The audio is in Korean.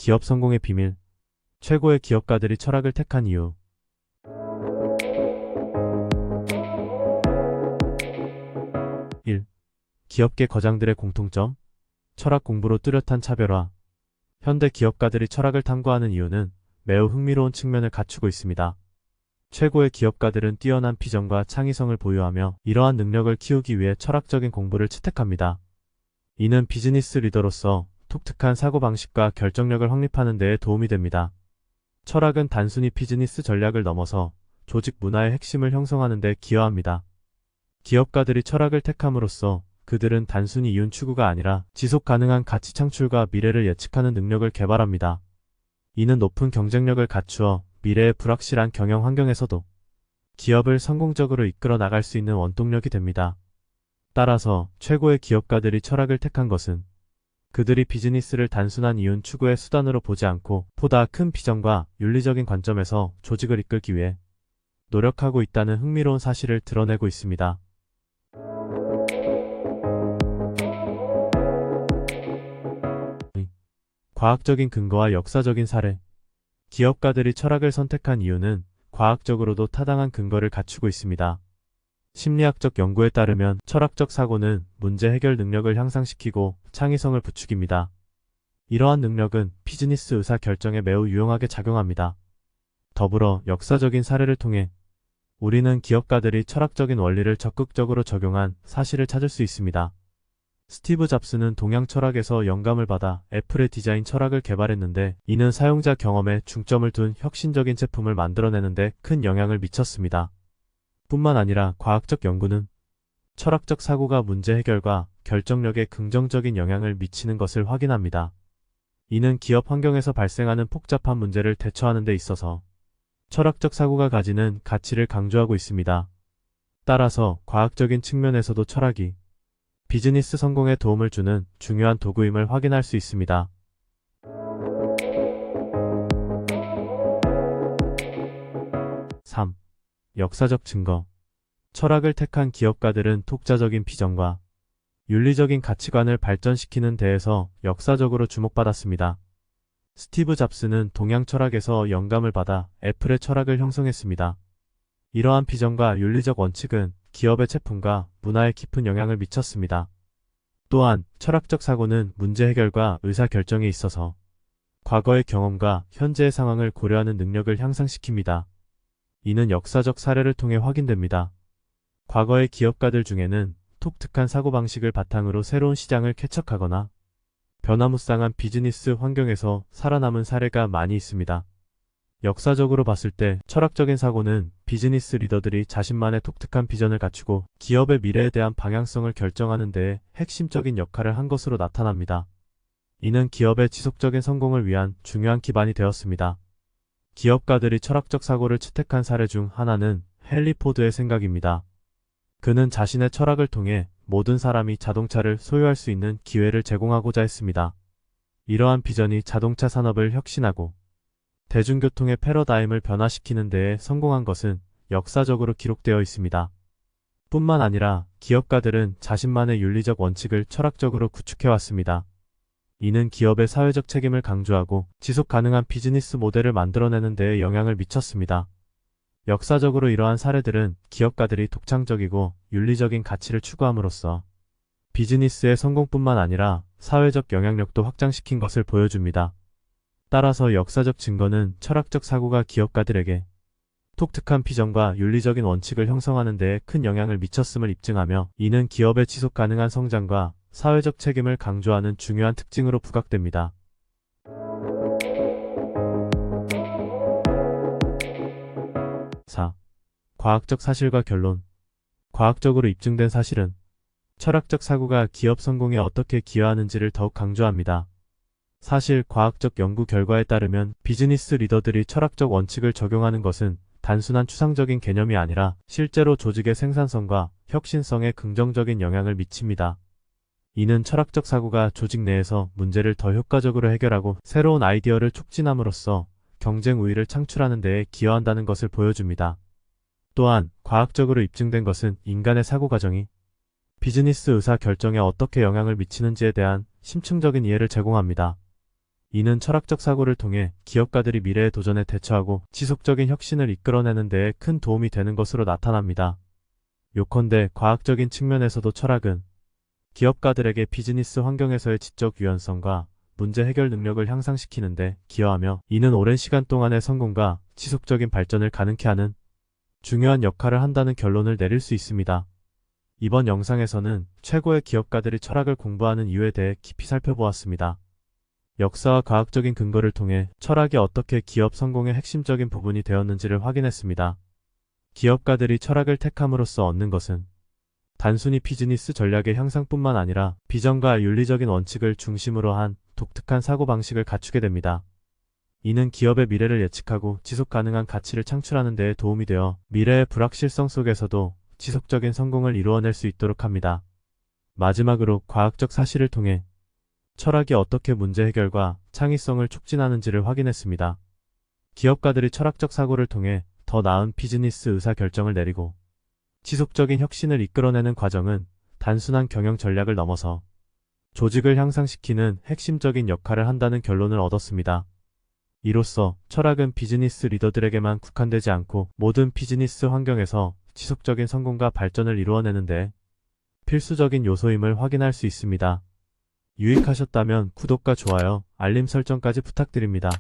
기업 성공의 비밀. 최고의 기업가들이 철학을 택한 이유. 1. 기업계 거장들의 공통점. 철학 공부로 뚜렷한 차별화. 현대 기업가들이 철학을 탐구하는 이유는 매우 흥미로운 측면을 갖추고 있습니다. 최고의 기업가들은 뛰어난 비전과 창의성을 보유하며 이러한 능력을 키우기 위해 철학적인 공부를 채택합니다. 이는 비즈니스 리더로서 독특한 사고방식과 결정력을 확립하는 데에 도움이 됩니다. 철학은 단순히 비즈니스 전략을 넘어서 조직 문화의 핵심을 형성하는 데 기여합니다. 기업가들이 철학을 택함으로써 그들은 단순히 이윤 추구가 아니라 지속 가능한 가치 창출과 미래를 예측하는 능력을 개발합니다. 이는 높은 경쟁력을 갖추어 미래의 불확실한 경영 환경에서도 기업을 성공적으로 이끌어 나갈 수 있는 원동력이 됩니다. 따라서 최고의 기업가들이 철학을 택한 것은 그들이 비즈니스를 단순한 이윤 추구의 수단으로 보지 않고 보다 큰 비전과 윤리적인 관점에서 조직을 이끌기 위해 노력하고 있다는 흥미로운 사실을 드러내고 있습니다. 과학적인 근거와 역사적인 사례. 기업가들이 철학을 선택한 이유는 과학적으로도 타당한 근거를 갖추고 있습니다. 심리학적 연구에 따르면 철학적 사고는 문제 해결 능력을 향상시키고 창의성을 부추깁니다. 이러한 능력은 비즈니스 의사 결정에 매우 유용하게 작용합니다. 더불어 역사적인 사례를 통해 우리는 기업가들이 철학적인 원리를 적극적으로 적용한 사실을 찾을 수 있습니다. 스티브 잡스는 동양 철학에서 영감을 받아 애플의 디자인 철학을 개발했는데 이는 사용자 경험에 중점을 둔 혁신적인 제품을 만들어내는 데 큰 영향을 미쳤습니다. 뿐만 아니라 과학적 연구는 철학적 사고가 문제 해결과 결정력에 긍정적인 영향을 미치는 것을 확인합니다. 이는 기업 환경에서 발생하는 복잡한 문제를 대처하는 데 있어서 철학적 사고가 가지는 가치를 강조하고 있습니다. 따라서 과학적인 측면에서도 철학이 비즈니스 성공에 도움을 주는 중요한 도구임을 확인할 수 있습니다. 3. 역사적 증거. 철학을 택한 기업가들은 독자적인 비전과 윤리적인 가치관을 발전시키는 데에서 역사적으로 주목받았습니다. 스티브 잡스는 동양 철학에서 영감을 받아 애플의 철학을 형성했습니다. 이러한 비전과 윤리적 원칙은 기업의 제품과 문화에 깊은 영향을 미쳤습니다. 또한 철학적 사고는 문제 해결과 의사결정에 있어서 과거의 경험과 현재의 상황을 고려하는 능력을 향상시킵니다. 이는 역사적 사례를 통해 확인됩니다. 과거의 기업가들 중에는 독특한 사고방식을 바탕으로 새로운 시장을 개척하거나 변화무쌍한 비즈니스 환경에서 살아남은 사례가 많이 있습니다. 역사적으로 봤을 때 철학적인 사고는 비즈니스 리더들이 자신만의 독특한 비전을 갖추고 기업의 미래에 대한 방향성을 결정하는 데에 핵심적인 역할을 한 것으로 나타납니다. 이는 기업의 지속적인 성공을 위한 중요한 기반이 되었습니다. 기업가들이 철학적 사고를 채택한 사례 중 하나는 헨리 포드의 생각입니다. 그는 자신의 철학을 통해 모든 사람이 자동차를 소유할 수 있는 기회를 제공하고자 했습니다. 이러한 비전이 자동차 산업을 혁신하고 대중교통의 패러다임을 변화시키는 데에 성공한 것은 역사적으로 기록되어 있습니다. 뿐만 아니라 기업가들은 자신만의 윤리적 원칙을 철학적으로 구축해왔습니다. 이는 기업의 사회적 책임을 강조하고 지속 가능한 비즈니스 모델을 만들어내는 데에 영향을 미쳤습니다. 역사적으로 이러한 사례들은 기업가들이 독창적이고 윤리적인 가치를 추구함으로써 비즈니스의 성공뿐만 아니라 사회적 영향력도 확장시킨 것을 보여줍니다. 따라서 역사적 증거는 철학적 사고가 기업가들에게 독특한 비전과 윤리적인 원칙을 형성하는 데에 큰 영향을 미쳤음을 입증하며 이는 기업의 지속 가능한 성장과 사회적 책임을 강조하는 중요한 특징으로 부각됩니다. 4. 과학적 사실과 결론. 과학적으로 입증된 사실은 철학적 사고가 기업 성공에 어떻게 기여하는지를 더욱 강조합니다. 사실 과학적 연구 결과에 따르면 비즈니스 리더들이 철학적 원칙을 적용하는 것은 단순한 추상적인 개념이 아니라 실제로 조직의 생산성과 혁신성에 긍정적인 영향을 미칩니다. 이는 철학적 사고가 조직 내에서 문제를 더 효과적으로 해결하고 새로운 아이디어를 촉진함으로써 경쟁 우위를 창출하는 데에 기여한다는 것을 보여줍니다. 또한 과학적으로 입증된 것은 인간의 사고 과정이 비즈니스 의사 결정에 어떻게 영향을 미치는지에 대한 심층적인 이해를 제공합니다. 이는 철학적 사고를 통해 기업가들이 미래의 도전에 대처하고 지속적인 혁신을 이끌어내는 데에 큰 도움이 되는 것으로 나타납니다. 요컨대 과학적인 측면에서도 철학은 기업가들에게 비즈니스 환경에서의 지적 유연성과 문제 해결 능력을 향상시키는 데 기여하며 이는 오랜 시간 동안의 성공과 지속적인 발전을 가능케 하는 중요한 역할을 한다는 결론을 내릴 수 있습니다. 이번 영상에서는 최고의 기업가들이 철학을 공부하는 이유에 대해 깊이 살펴보았습니다. 역사와 과학적인 근거를 통해 철학이 어떻게 기업 성공의 핵심적인 부분이 되었는지를 확인했습니다. 기업가들이 철학을 택함으로써 얻는 것은 단순히 비즈니스 전략의 향상뿐만 아니라 비전과 윤리적인 원칙을 중심으로 한 독특한 사고방식을 갖추게 됩니다. 이는 기업의 미래를 예측하고 지속 가능한 가치를 창출하는 데에 도움이 되어 미래의 불확실성 속에서도 지속적인 성공을 이루어낼 수 있도록 합니다. 마지막으로 과학적 사실을 통해 철학이 어떻게 문제 해결과 창의성을 촉진하는지를 확인했습니다. 기업가들이 철학적 사고를 통해 더 나은 비즈니스 의사 결정을 내리고 지속적인 혁신을 이끌어내는 과정은 단순한 경영 전략을 넘어서 조직을 향상시키는 핵심적인 역할을 한다는 결론을 얻었습니다. 이로써 철학은 비즈니스 리더들에게만 국한되지 않고 모든 비즈니스 환경에서 지속적인 성공과 발전을 이루어내는 데 필수적인 요소임을 확인할 수 있습니다. 유익하셨다면 구독과 좋아요, 알림 설정까지 부탁드립니다.